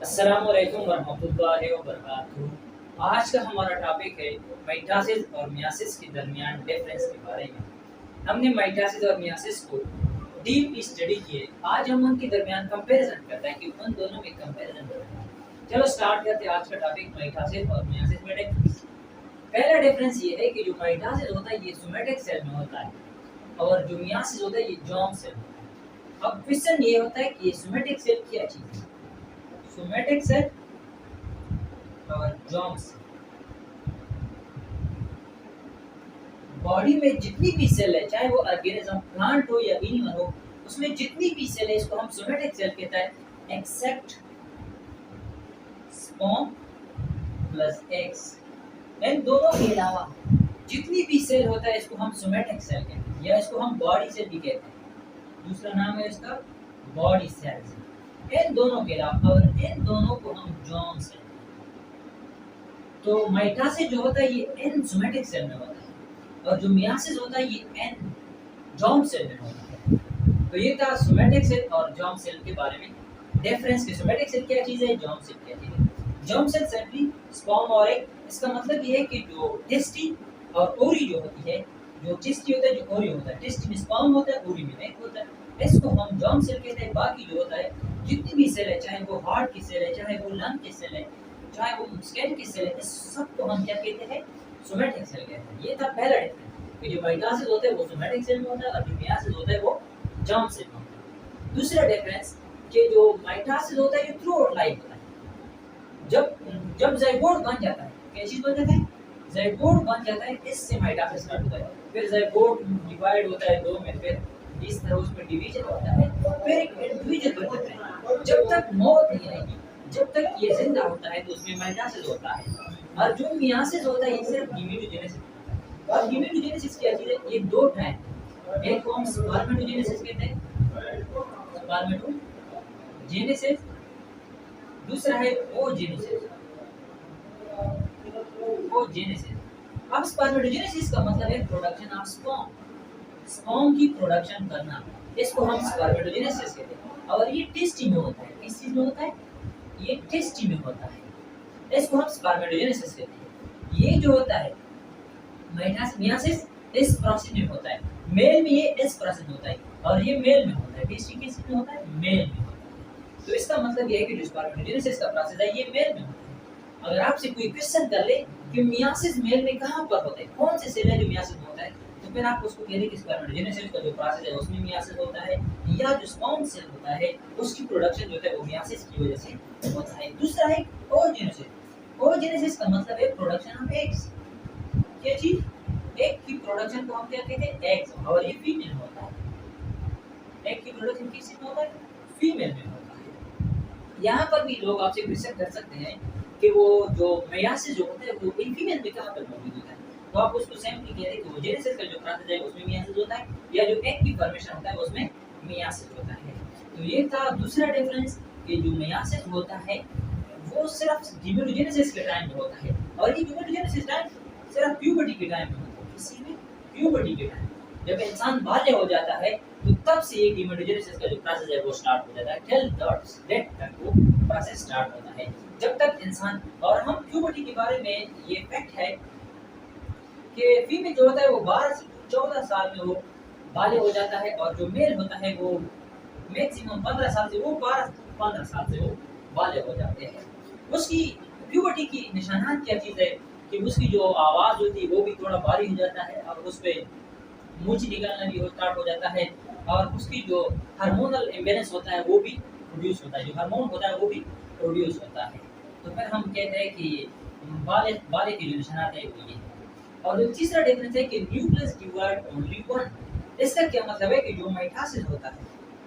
अस्सलामुअलैकुम वरहमतुल्लाहि वबरकातुहू। आज का हमारा टॉपिक है माइटोसिस और मियोसिस के दरमियान डिफरेंस के बारे में। हमने माइटोसिस और मियोसिस को डीप स्टडी किए। आज हम उनके दरमियान कंपैरिजन करते हैं कि उन दोनों में कंपैरिजन करते हैं। चलो स्टार्ट करते हैं आज का टॉपिक माइटोसिस और मियोसिस में डिफरेंस। पहला डिफरेंस ये है कि जो माइटोसिस होता है ये सोमैटिक सेल में होता है और जो मियोसिस होता है ये जर्म सेल में होता है। अब क्वेश्चन ये होता है कि ये सोमैटिक सेल क्या चीज़ है? सोमैटिक सेल और जर्म सेल, बॉडी में जितनी भी सेल है, चाहे वो ऑर्गेनिज्म प्लांट हो या एनिमल हो, उसमें जितनी भी सेल है इसको हम सोमैटिक सेल कहते हैं, एक्सेप्ट स्पर्म प्लस एग्स। इन दोनों के अलावा जितनी भी सेल होता है इसको हम सोमैटिक सेल कहते हैं या इसको हम बॉडी सेल भी कहते हैं। दूसरा नाम है इसका बॉडी सेल्स। इन दोनों के अलावा और इन दोनों को हम जर्म सेल। तो माइटोसिस जो होता है ये एन सोमैटिक सेल में होता है और जो मियोसिस होता है ये एन जर्म सेल में होता है। तो ये था सोमैटिक सेल और जर्म सेल के बारे में डिफरेंस कि सोमैटिक सेल क्या चीज़ है, जर्म सेल क्या चीज़ है। जर्म सेल सिंपली स्पर्म और एग। इसका मतलब ये है कि जो टेस्टी और ओरी जो होती है, जो टेस्टी होता है, जो ओरी होता है, टेस्टी में स्पर्म होता है, ओरी में एग होता है, इसको हम जर्म सेल कहते हैं। बाकी जो होता है जितनी भी सेल है, चाहे वो हार्ट की सेल है, चाहे वो लंग की सेल है, चाहे वो स्किन की सेल है, इस सबको हम क्या कहते हैं, सोमैटिक सेल कहते हैं। ये था पहला डिफरेंस कि जो माइटोसिस होता है वो सोमैटिक सेल में होता है और जो मियोसिस होता है वो जर्म सेल में होता है। दूसरा डिफरेंस कि जो माइटोसिस होता है ये थ्रू आउट लाइफ होता है। जब जब ज़ाइगोट बन जाता है, क्या चीज़ बन जाता है, ज़ाइगोट बन जाता है, इससे माइटोसिस स्टार्ट होता है। फिर ज़ाइगोट डिवाइड होता है दो में, फिर इस तरह उसमें डिवीजन होता है, फिर एक इंडिविजुअल बन जाता है। जब तक मौत नहीं आएगी, जब तक ये जिंदा होता है तो उसमें माइटोसिस होता है। और जो मियोसिस होता है ये सिर्फ गैमेटोजेनेसिस होता है। और गैमेटोजेनेसिस क्या चीज़ है, ये दो टाइप, एक को हम स्पर्मेटोजेनेसिस कहते हैं, स्पर्मेटोजेनेसिस, दूसरा है ओजेनेसिस। ओजेनेसिस, अब स्पर्मेटोजेनेसिस का मतलब है प्रोडक्शन ऑफ स्पर्म, स्पर्म की प्रोडक्शन करना, इसको हम स्पर्मेटोजेनेसिस कहते हैं। और ये टेस्टी में होता है। किस चीज में होता है, ये टेस्टी में होता है, इसको हम स्पर्मेटोजेनेसिस कहते हैं। ये जो होता है मियोसिस इस प्रोसेस में होता है, मेल में ये इस प्रोसेस में होता है और ये मेल में होता है। टेस्टी किस में होता है, मेल में होता है। तो इसका मतलब ये है कि जो स्पर्मेटोजेनेसिस का प्रोसेस है ये मेल में होता है। अगर आपसे कोई क्वेश्चन कर ले कि मियोसिस मेल में कहाँ पर होता है, कौन से सेल है जो मियोसिस में होता है, तो फिर आप उसको कह दें कि स्पर्मेटोजेनेसिस का जो प्रोसेस है उसमें मियोसिस होता है, या जो स्पर्म सेल होता है उसकी प्रोडक्शन जो होता है वो मियोसिस की वजह से होता है। दूसरा है ओजेनेसिस। ओजेनेसिस का मतलब है प्रोडक्शन ऑफ एग्स। क्या चीज, एग की प्रोडक्शन को हम क्या कहते हैं, एग्स, और ये फीमेल होता है। एग की प्रोडक्शन किस में होता है, फीमेल में होता है। यहाँ पर भी लोग आपसे क्वेश्चन कर सकते हैं कि वो जो मियोसिस जो होता है वो फीमेल में कहाँ पर मौजूद होता है, तो आप उसको सिंपली कह दें कि ओजेनेसिस का जो प्रोसेस है उसमें मियोसिस होता है, या जो एग की फॉर्मेशन होता है उसमें मियोसिस होता है। तो ये था दूसरा डिफरेंस कि जो मियोसिस होता है वो सिर्फ गैमेटोजेनेसिस के टाइम में होता है, और ये गैमेटोजेनेसिस टाइम सिर्फ प्यूबर्टी के टाइम में होता है। किसी में प्यूबर्टी के टाइम, जब इंसान बाल्य हो जाता है तो तब से ये गैमेटोजेनेसिस का जो प्रोसेस है वो स्टार्ट हो जाता है। टिल डेथ तक वो प्रोसेस स्टार्ट होता है, जब तक इंसान। और हम प्यूबर्टी के बारे में ये फैक्ट है कि फीमेल जो होता है वो 12 से 14 साल में वो बाल्य हो जाता है, और जो मेल होता है वो मैक्सिमम 15 साल से, वो 12-15 साल से वो बाल्य हो जाते हैं। उसकी प्यूबर्टी की निशानात क्या चीज़ है कि उसकी जो आवाज़ होती है वो भी थोड़ा भारी हो जाता है, और उस पर मूंछ निकलना भी स्टार्ट हो जाता है, और उसकी जो हार्मोनल इम्बैलेंस होता है वो भी प्रोड्यूस होता है, जो हार्मोन होता है वो भी प्रोड्यूस होता है। तो फिर हम कहते हैं कि बाल्य बाल्य की जो निशानात है वो ये है। और जो तीसरा डिफरेंस है कि न्यूक्लियस डिवाइड ओनली वन। इसका क्या मतलब है कि जो माइटोसिस होता है,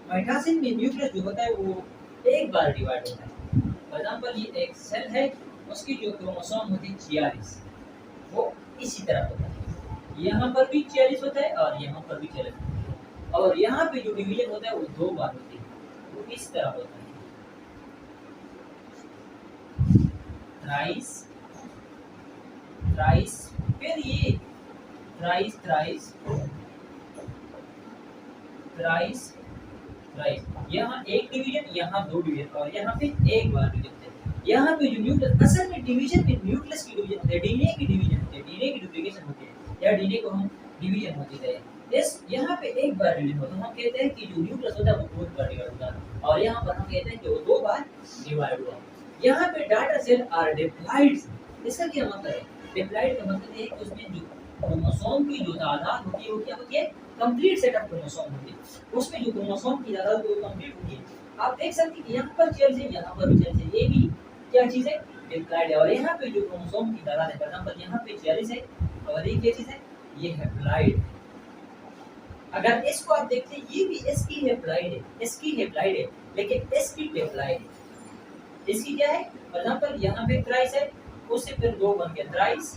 माइटोसिस में न्यूक्लियस जो होता है वो एक बार डिवाइड होता है। फॉर एग्जांपल ये एक सेल है, उसकी जो क्रोमोसोम होती है 46, वो इसी तरह होता है। यहाँ पर भी 46 होता है और यहाँ पर भी 46 होता है, और यहाँ पे जो डिवीजन होता है वो 2 बार होती है, वो इस तरह होता है, थ्राइस थ्राइस, फिर ये थ्राइस थ्राइस थ्राइस राइट, यहाँ एक डिवीजन, यहाँ दो डिवीजन और यहाँ पे एक बार डिवीजन थे। यहाँ पे जो न्यूक्लियस, असल में डिवीजन में न्यूक्लियस की डिवीजन होती है, डीएनए की डिवीजन होती है, डीएनए की डुप्लीकेशन होती है, या डीएनए को हम डिवीजन होती है। इस यहाँ पे एक बार डिवीजन होता है, हम कहते हैं कि जो न्यूक्लियस होता है वो बहुत बार डिवाइड होता है, और यहाँ पर हम कहते हैं कि वो दो बार डिवाइड हुआ। यहाँ पे डाटा सेल आर डिप्लॉइड। इसका क्या मतलब है? डिप्लॉइड का मतलब है कि उसमें जो क्रोमोसोम की जो तादाद होती है वो क्या होती है? कंप्लीट सेट ऑफ क्रोमोसोम होती है। उसमें जो क्रोमोसोम की तादाद वो कंप्लीट होती है। आप देख सकते हैं कि यहाँ पर चेयर से यहाँ पर भी चेयर से, ये भी क्या चीज है? डिप्लॉइड है। और यहाँ पे जो क्रोमोसोम की तादाद है, फॉर एग्जांपल यहाँ पे 46 है और ये क्या चीज है? ये हैप्लॉइड। अगर इसको आप देखते हैं, ये भी इसकी हैप्लॉइड है, इसकी हैप्लॉइड है, लेकिन इसकी डिप्लॉइड है। इसकी क्या है? फॉर एग्जांपल यहाँ पे थ्राइस है, उससे फिर दो बन गया थ्राइस,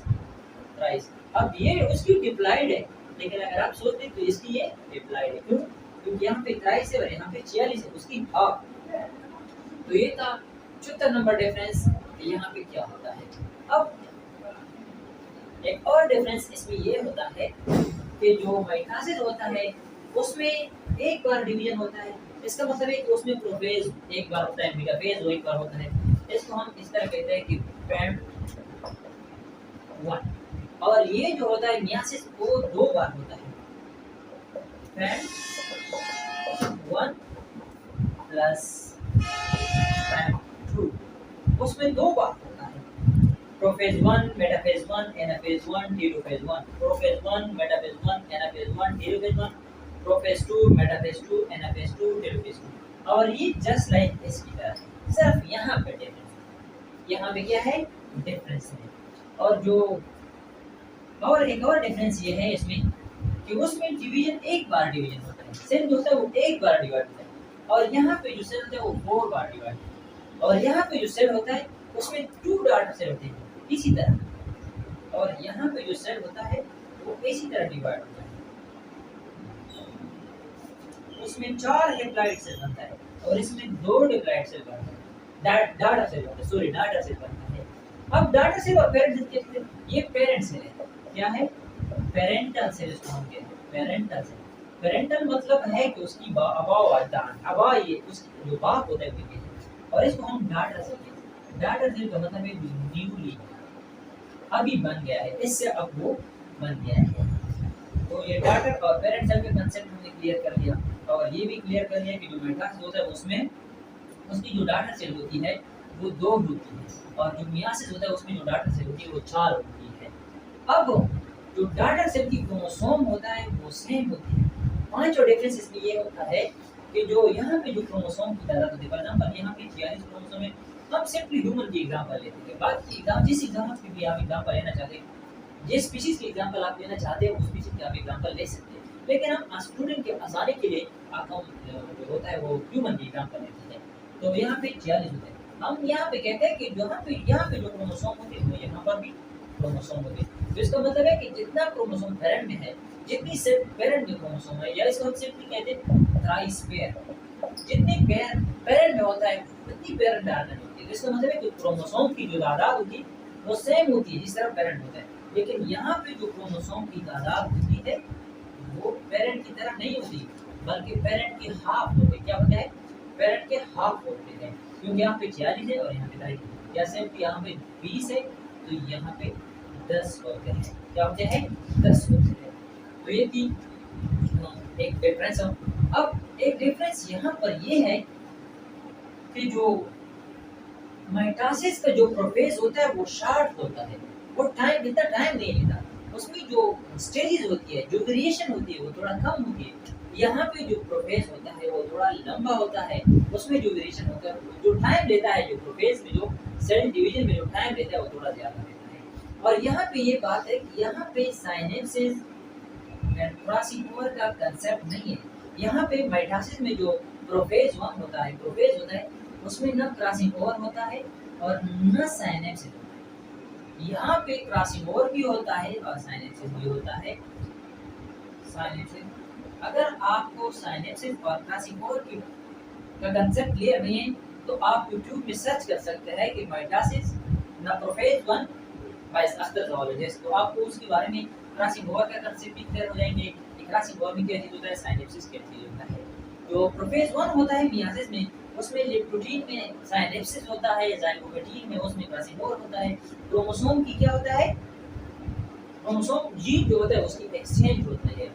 थ्राइस। अब ये उसकी डिप्लॉइड है, लेकिन अगर आप सोचते हैं तो इसकी ये डिप्लॉइड है। क्यों? क्योंकि यहाँ पे 23 है और यहाँ पे 46 है, उसकी हाफ। तो ये था 74 नंबर डिफरेंस। यहाँ पे क्या होता है? अब एक और डिफरेंस इसमें ये होता है कि जो माइटोसिस होता है उसमें एक बार डिवीजन होता है। इसका मतलब है कि उसमें प्रोफेज एक बार होता है, मेटाफेज एक बार होता है। इसको हम इस तरह कहते हैं कि पैड 1। और ये जो होता है मियासिस वो दो बार होता है। पैड 1 प्लस पैड 2, उसमें दो बार होता है। Prophase 1, metaphase 1, anaphase 1, telophase 1, prophase 1, metaphase 1, anaphase 1, telophase 1, prophase 2, metaphase 2, anaphase 2, telophase 2। और ये जस्ट लाइक इसकी तरह, सिर्फ यहाँ पे डिफरेंस है। यहाँ पे क्या है? डिफरेंस है। और जो और एक और डिफरेंस ये है इसमें कि उसमें डिवीजन एक बार डिवीजन होता है, सेल जो होता है वो एक बार डिवाइड होता है, और यहाँ पे जो सेल होता है वो 4 बार डिवाइड होता है। और यहाँ पे जो सेल होता है उसमें 2 डाटा सेल होते हैं इसी तरह, और यहाँ पे जो सेल होता है वो इसी तरह डिवाइड होता है। उसमें 4 हैप्लॉइड सेल बनता है और इसमें 2 डिप्लॉइड सेल बनता है, डाटा सेल बनता है, सॉरी डाटा सेल बनता है। अब डाटा सेल और पेरेंट सेल कहते हैं, ये पेरेंट सेल है। क्या है? पेरेंटल सेल इसको हम कहते हैं, पेरेंटल सेल। पेरेंटल मतलब है कि उसकी अबा ये उसकी जो बाप होता है वो कहते हैं, और इसको हम डाटा सेल कहते हैं। डाटा सेल का मतलब है न्यूली अभी बन गया है, इससे अब वो बन गया है। तो ये डाटा और पेरेंट सेल के कांसेप्ट हमने क्लियर कर लिया, और ये भी क्लियर कर लिया कि जो मेटाफेज होता है उसमें उसकी जो डाटा सेल होती है वो 2 होती है, और जो मियासिस होता है उसमें जो डाटा सेल होती है वो 4 होती है। अब जो डाटा सेल की क्रोमोसोम होता है वो सेम होती है। पांचों डिफरेंस इसमें ये होता है कि जो यहाँ पे जो क्रोमोसोम की तादाद होती है, फॉर एग्जांपल यहाँ पे 46 क्रोमोसोम है। हम सिंपली ह्यूमन की एग्जांपल लेते हैं, बाकी एग्जाम जिस एग्जाम की भी आप एग्जांपल लेना चाहते हैं, जिस स्पीशीज की एग्जांपल आप लेना चाहते हैं उस स्पीशीज की आप एग्जांपल ले सकते हैं, लेकिन हम स्टूडेंट के आसानी के लिए आप हम जो होता है वो ह्यूमन की एग्जांपल लेते हैं। तो यहाँ पे 46 होते हैं। हम यहाँ पे कहते हैं कि यहाँ पे जो क्रोमोसोम होते हैं वो यहाँ पर भी क्रोमोसोम होते हैं। तो इसका मतलब है कि जितना क्रोमोसोम पेरेंट में है, जितनी सेल पेरेंट में क्रोमोसोम है, या इसको हम सिंपली कहते हैं थ्राइस पेयर, जितनी पेयर पेरेंट में होता है उतनी पेरेंट डार्डन होती है। तो इसका मतलब है कि क्रोमोसोम की जो तादाद होती है वो सेम होती है जिस तरह पेरेंट होता है, लेकिन यहाँ पे जो क्रोमोसोम की तादाद होती है वो पेरेंट की तरह नहीं होती, बल्कि पेरेंट की हाफ होती है। क्या होता है? पेरेंट के हाफ होते हैं, क्योंकि यहाँ पे 46 है और यहाँ पे 23। जैसे कि यहाँ पे 20 है तो यहाँ पे 10 होते हैं। क्या होते हैं? 10 होते हैं। तो ये थी एक डिफरेंस। अब एक डिफरेंस यहाँ पर ये है कि जो माइटोसिस का जो प्रोसेस होता है वो शॉर्ट होता है, वो टाइम इतना टाइम नहीं लेता। उसमें जो स्टेजेस होती है, जो वेरिएशन होती है वो थोड़ा कम होती है। यहाँ पे जो प्रोसेस होता है वो थोड़ा लंबा होता है, उसमें जो वेरिएशन होता है, जो टाइम लेता है, जो प्रोसेस में जो सेल डिवीजन में जो टाइम लेता है वो थोड़ा ज्यादा लेता है। और यहाँ पे ये बात है कि यहाँ पे साइनेप्सिस एंड क्रॉसिंग का कंसेप्ट नहीं है। यहाँ पे माइटोसिस में जो प्रोफेज 1 होता है उसमें न क्रॉसिंग ओवर होता है और न साइनेप्सिस होता है। यहाँ पे क्रॉसिंग ओवर भी होता है और साइनेप्सिस भी होता है। साइनेप्सिस, अगर आपको साइनेप्सिस और क्रॉसिंग ओवर की का कंसेप्ट क्लियर नहीं है तो आप YouTube में सर्च कर सकते हैं कि माइटोसिस न प्रोफेज 1 बाय अख्तर ज़ूलॉजिस्ट, तो आपको उसके बारे में क्रॉसिंग ओवर का कंसेप्ट भी क्लियर हो जाएंगे। क्रॉसिंग ओवर में क्या चीज होता है, साइनेप्सिस क्या चीज होता है। जो प्रोफेज 1 होता है मियासिस में, उसमें प्रोटीन में साइनेप्सिस होता है, जाइगोप्रोटीन में उसमें क्रासिनोर होता है। क्रोमोसोम की क्या होता है, क्रोमोसोम जीन जो होता है उसकी एक्सचेंज होता है।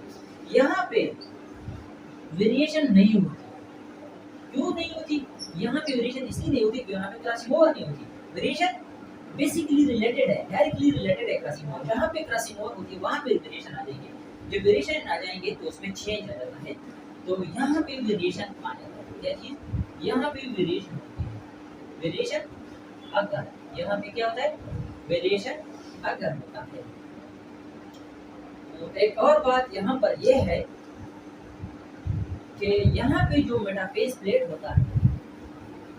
यहाँ पे वेरिएशन नहीं होती। क्यों नहीं होती? यहाँ पे वेरिएशन इसलिए नहीं होती क्योंकि यहाँ पे क्रासिनोर नहीं होती। वेरिएशन बेसिकली रिलेटेड है, डायरेक्टली रिलेटेड है क्रासिनोर। जहाँ पे क्रासिनोर होती है वहाँ पे वेरिएशन आ जाएंगे। जब वेरिएशन आ जाएंगे तो उसमें चेंज आ जाता है। तो यहाँ पे वेरिएशन आ जाता है। क्या चीज? यहाँ पे वेरिएशन होती है। वेरिएशन अगर यहाँ पे क्या होता है, वेरिएशन अगर होता है। तो एक और बात यहाँ पर यह है कि यहाँ पे जो मेटाफेज प्लेट होता है,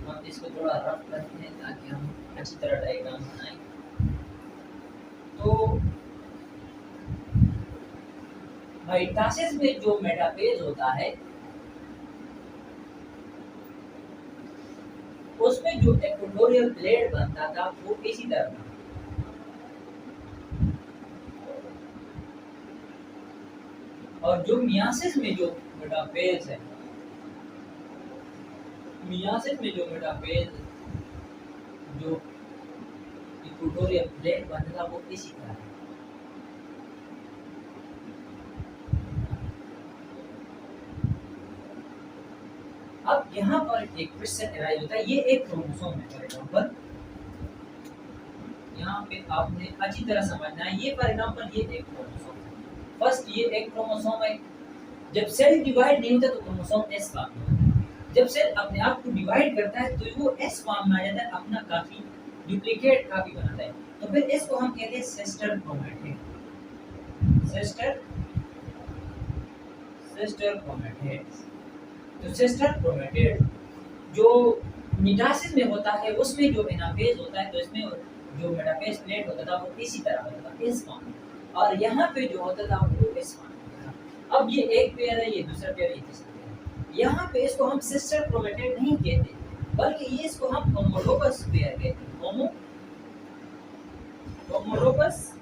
हम इसको थोड़ा रफ करते हैं ताकि हम अच्छी तरह डायग्राम बनाएं। तो माइटोसिस में जो मेटाफेज होता है उसमें जो इक्वेटोरियल प्लेट बनता था वो इसी तरह था। और जो मियासिस में जो मेटाफेज है, मियासिस में जो मेटाफेज जो इक्वेटोरियल प्लेट बनता था वो इसी तरह है। अब यहाँ पर एक क्वेश्चन अराइज होता है, ये एक क्रोमोसोम है फॉर एग्जांपल, यहाँ पे आपने अच्छी तरह समझना है। ये फॉर एग्जांपल ये एक क्रोमोसोम है। फर्स्ट ये एक क्रोमोसोम है। जब सेल डिवाइड नहीं होता तो क्रोमोसोम एस फॉर्म में होता है। जब सेल अपने आप को डिवाइड करता है तो वो एस फॉर्म में आ जाता है, अपना काफी डुप्लीकेट काफी बनाता है। तो फिर इसको हम कहते हैं सिस्टर क्रोमैटिड। Sister chromatid. तो सिस्टर क्रोमैटिड जो मिटासिस में होता है उसमें जो एनाफेज होता है तो इसमें जो मेटाफेज प्लेट होता था वो इसी तरह होता था, इस फॉर्म में। और यहाँ पे जो होता था वो इस फॉर्म में होता था। अब ये एक पेयर है, ये दूसरा पेयर, ये तीसरा पेयर। यहाँ पे इसको हम सिस्टर क्रोमैटिड नहीं कहते, बल्कि ये इसको हम होमोलोगस पेयर कहते हैं। होमोलोगस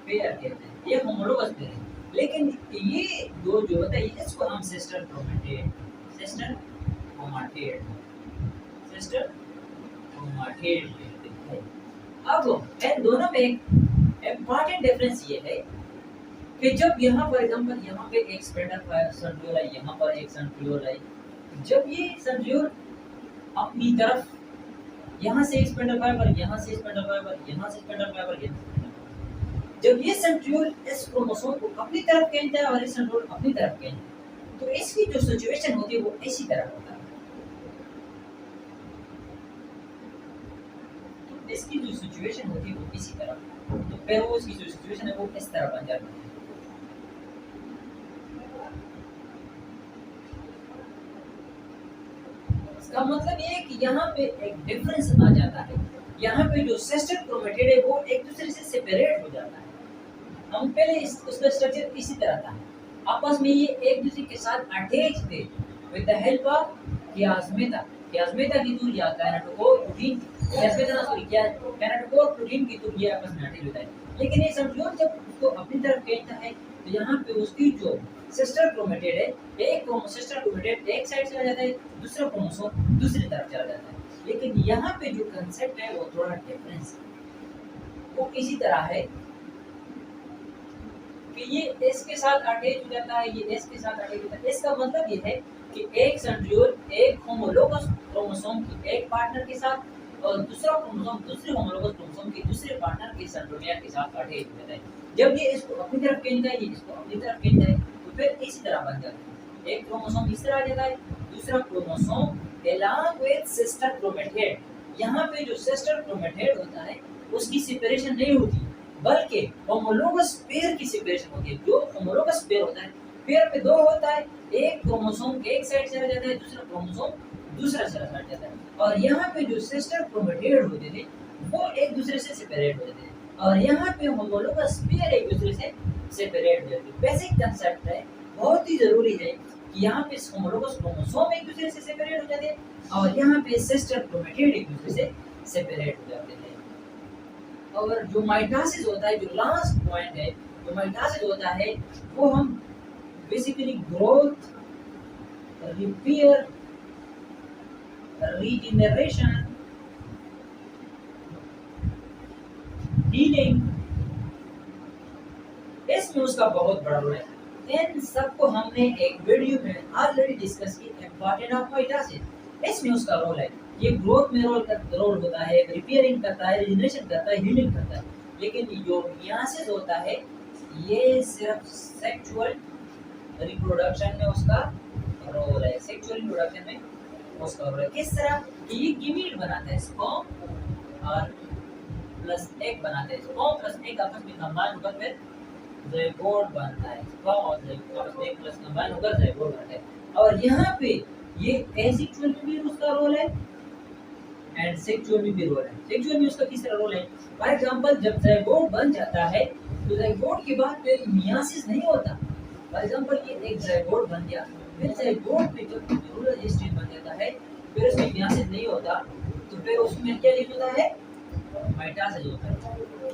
पेयर कहते हैं। ये होमोलोगस पेयर है। लेकिन ये दो जो होता है इसको हम सिस्टर क्रोमैटिड कहते हैं। अब इन दोनों में एक इम्पॉर्टेंट डिफरेंस ये है कि जब यहाँ पर एग्जांपल यहाँ पे एक स्पेंडर सेंट्रियोल है, यहाँ पर एक सेंट्रियोल है। जब ये सेंट्रियोल अपनी तरफ यहाँ से स्पेंडर फाइबर, यहाँ से स्पेंडर फाइबर, यहाँ से स्पेंडर फाइबर, यहाँ से जब ये सेंट्रियोल इस क्रोमोसोम को अपनी तरफ खींचता है और इस सेंट्रियोल अपनी तरफ खींचता है, तो इसकी जो सिचुएशन होती है वो इसी तरह होता है। तो इसकी जो सिचुएशन होती है वो इसी तरह, तो फिर वो इसकी जो सिचुएशन है वो इस तरह बन जाती है। इसका मतलब ये है कि यहाँ पे एक डिफरेंस आ जाता है। यहाँ पे जो सिस्टर क्रोमैटिड है वो एक दूसरे से सेपरेट हो जाता है। हम पहले उसका स्ट्रक्चर इसी तरह था, आपस में ये एक दूसरे के साथ अटैच थे विद द हेल्प ऑफ कियास्मेटा। कियास्मेटा की दूर या काइनेटोकोर प्रोटीन, काइनेटोकोर प्रोटीन की दूर ये आपस में अटैच होता है। लेकिन ये सेंट्रियोल जब उसको अपनी तरफ खींचता है तो यहाँ पे उसकी जो सिस्टर क्रोमैटिड है, एक सिस्टर क्रोमैटिड एक साइड चला जाता है, दूसरा क्रोमोसोम दूसरी तरफ चला जाता है। लेकिन यहाँ पे जो कंसेप्ट है वो थोड़ा डिफरेंस है। वो इसी तरह है कि ये एस के साथ अटैच हो जाता है, ये एस के साथ अटैच होता है। इसका मतलब ये है कि एक सेंट्रियोल एक होमोलोगस क्रोमोसोम की एक पार्टनर के साथ और दूसरा क्रोमोसोम दूसरे होमोलोगस क्रोमोसोम के दूसरे पार्टनर के सेंट्रोमियर के साथ अटैच हो जाता है। जब ये इसको अपनी तरफ खींचता है, ये इसको अपनी तरफ खींचता है, तो फिर इसी तरह बन जाता है। एक क्रोमोसोम इस तरह आ जाता है, दूसरा chromosome along with sister chromatid। यहाँ पे जो सिस्टर क्रोमैटिड होता है उसकी सेपरेशन नहीं होती, बल्कि होमोलोगस पेयर की सेपरेशन होती है। जो होमोलोगस पेयर होता है, पेयर पे दो होता है, एक क्रोमोसोम एक साइड चला जाता है, दूसरा क्रोमोसोम दूसरा साइड जाता है। और यहाँ पे जो सिस्टर क्रोमैटिड होते थे वो एक दूसरे से सेपरेट होते थे, और यहाँ पे होमोलोगस पेयर एक दूसरे से सेपरेट हो जाते हैं। बेसिक कंसेप्ट है, बहुत ही जरूरी है कि यहाँ पे होमोलोगस क्रोमोसोम एक दूसरे से सेपरेट हो जाते हैं और यहाँ पे सिस्टर क्रोमैटिड एक दूसरे से सेपरेट हो जाते हैं। और जो माइटोसिस होता है, जो लास्ट पॉइंट है, जो माइटोसिस होता है वो हम basically growth repair, regeneration, healing, इसमें उसका बहुत बड़ा रोल है। इन सबको हमने एक वीडियो में ऑलरेडी डिस्कस की, इम्पोर्टेंट ऑफ माइटोसिस। इसमें उसका रोल है, ये ग्रोथ में रोल होता है, रिपेयरिंग करता है, रिजनरेशन करता है, हीलिंग करता है। लेकिन जो मियासिस होता है ये सिर्फ सेक्सुअल रिप्रोडक्शन में उसका रोल है, सेक्सुअल रिप्रोडक्शन में उसका रोल है। किस तरह कि ये गिमीट बनाता है, स्पर्म और प्लस एग बनाते हैं, स्पर्म प्लस एग आपस में कंबाइन होकर फिर ज़ाइगोट बनता है, स्पर्म और ज़ाइगोट एक प्लस कंबाइन होकर ज़ाइगोट बनता है। और यहाँ पे ये एसेक्सुअल में भी उसका रोल है एंड सेक्सुअल में भी रोल है। सेक्सुअल में उसका किस तरह रोल है, फॉर एग्जांपल जब ज़ाइगोट बन जाता है तो ज़ाइगोट के बाद फिर मियासिस नहीं होता। फॉर एग्जांपल ये एक ज़ाइगोट बन गया, फिर ज़ाइगोट में जब न्यूरल स्टेज बन जाता है फिर उसमें मियासिस नहीं होता, तो फिर उसमें क्या होता है, माइटोसिस होता है।